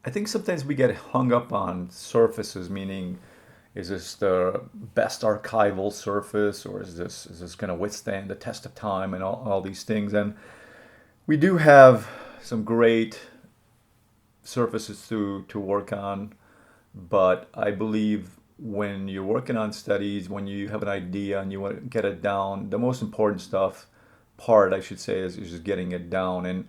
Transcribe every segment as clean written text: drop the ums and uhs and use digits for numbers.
I think sometimes we get hung up on surfaces, meaning is this the best archival surface, or is this going to withstand the test of time and all these things. And we do have some great surfaces to work on, but I believe when you're working on studies, when you have an idea and you want to get it down, the most important part I should say, is just getting it down.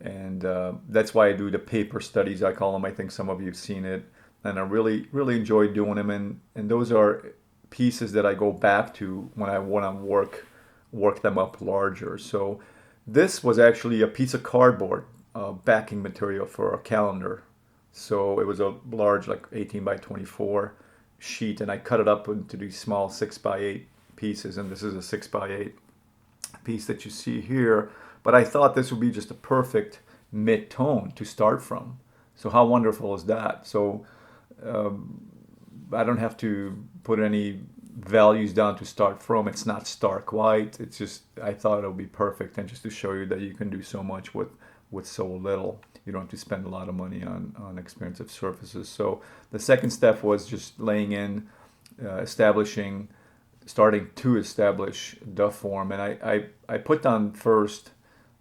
And that's why I do the paper studies, I call them. I think some of you have seen it, and I really enjoy doing them. And those are pieces that I go back to when I want to work them up larger. So this was actually a piece of cardboard, backing material for a calendar. So it was a large, like 18 by 24 sheet, and I cut it up into these small 6 by 8 pieces. And this is a 6 by 8 piece that you see here. But I thought this would be just a perfect mid-tone to start from. So how wonderful is that? So um, I don't have to put any values down to start from. It's not stark white. It's just, I thought it would be perfect, and just to show you that you can do so much with so little. You don't have to spend a lot of money on expensive surfaces. So the second step was just laying in, establishing, starting to establish the form. And I put down first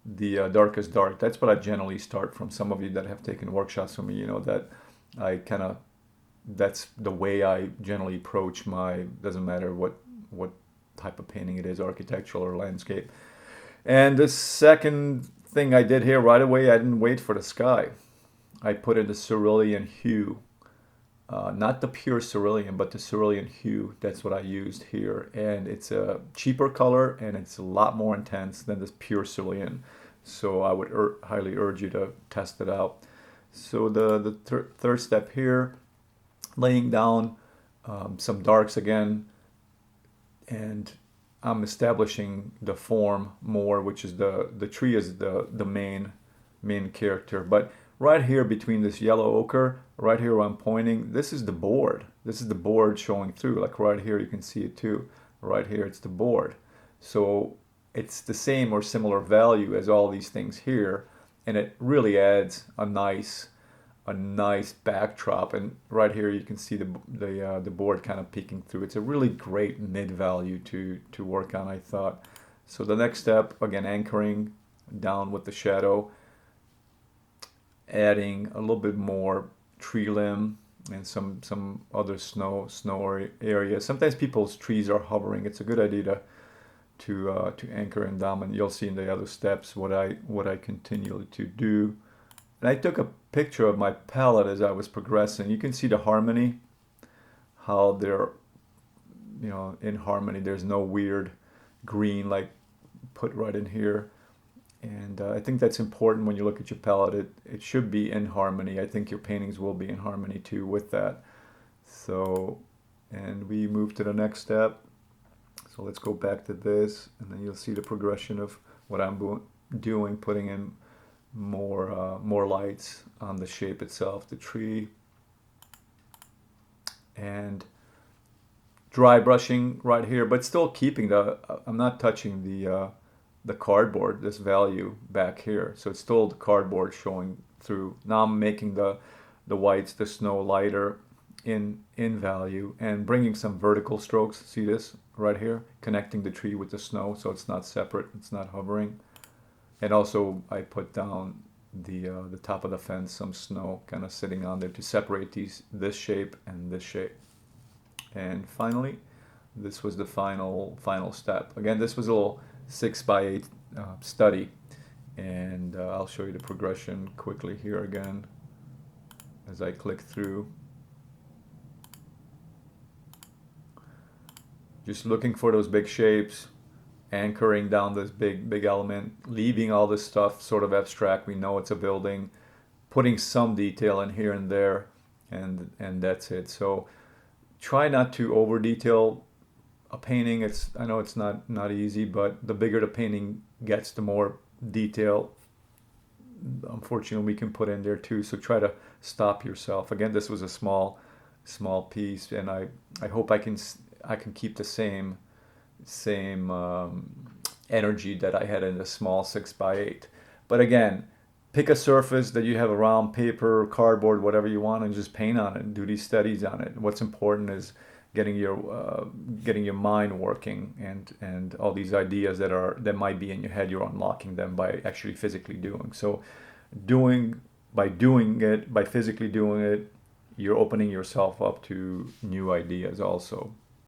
the darkest dark. That's what I generally start from. Some of you that have taken workshops from me, you know that I kind of, that's the way I generally approach my, doesn't matter what type of painting it is, architectural or landscape. And the second thing I did here right away, I didn't wait for the sky. I put in the cerulean hue, not the pure cerulean, but the cerulean hue. That's what I used here, and it's a cheaper color and it's a lot more intense than this pure cerulean. So I would highly urge you to test it out. So the third step here, laying down some darks again, and I'm establishing the form more, which is the tree is the main character. But right here between this yellow ochre, right here where I'm pointing, this is the board. This is the board showing through. Like right here, you can see it too. Right here, it's the board. So it's the same or similar value as all these things here, and it really adds a nice backdrop. And right here you can see the board kind of peeking through. It's a really great mid value to work on, I thought. So the next step, again, anchoring down with the shadow, adding a little bit more tree limb and some other snow area. Sometimes people's trees are hovering. It's a good idea to anchor and down, and you'll see in the other steps what I continue to do. And I took a picture of my palette as I was progressing. You can see the harmony, how they're, in harmony. There's no weird green like put right in here. And I think that's important when you look at your palette. It should be in harmony. I think your paintings will be in harmony too with that. So, and we move to the next step. So let's go back to this, and then you'll see the progression of what I'm doing, putting in more lights on the shape itself, the tree, and dry brushing right here, but still keeping I'm not touching the cardboard, this value back here. So it's still the cardboard showing through. Now I'm making the whites, the snow lighter in value, and bringing some vertical strokes. See this right here, connecting the tree with the snow, so it's not separate, it's not hovering. And also I put down the top of the fence, some snow kind of sitting on there to separate this shape and this shape. And finally, this was the final step. Again, this was a little 6 by 8 study, and I'll show you the progression quickly here again as I click through. Just looking for those big shapes, anchoring down this big element, leaving all this stuff sort of abstract. We know it's a building, putting some detail in here and there, and that's it. So try not to over detail a painting. I know it's not easy, but the bigger the painting gets, the more detail, unfortunately, we can put in there too. So try to stop yourself. Again, this was a small piece, and I hope I can keep the same energy that I had in the small 6 by 8. But again, pick a surface that you have around, paper, cardboard, whatever you want, and just paint on it and do these studies on it. What's important is getting your mind working, and all these ideas that might be in your head, you're unlocking them by actually physically doing. So doing doing it, by physically doing it, you're opening yourself up to new ideas also.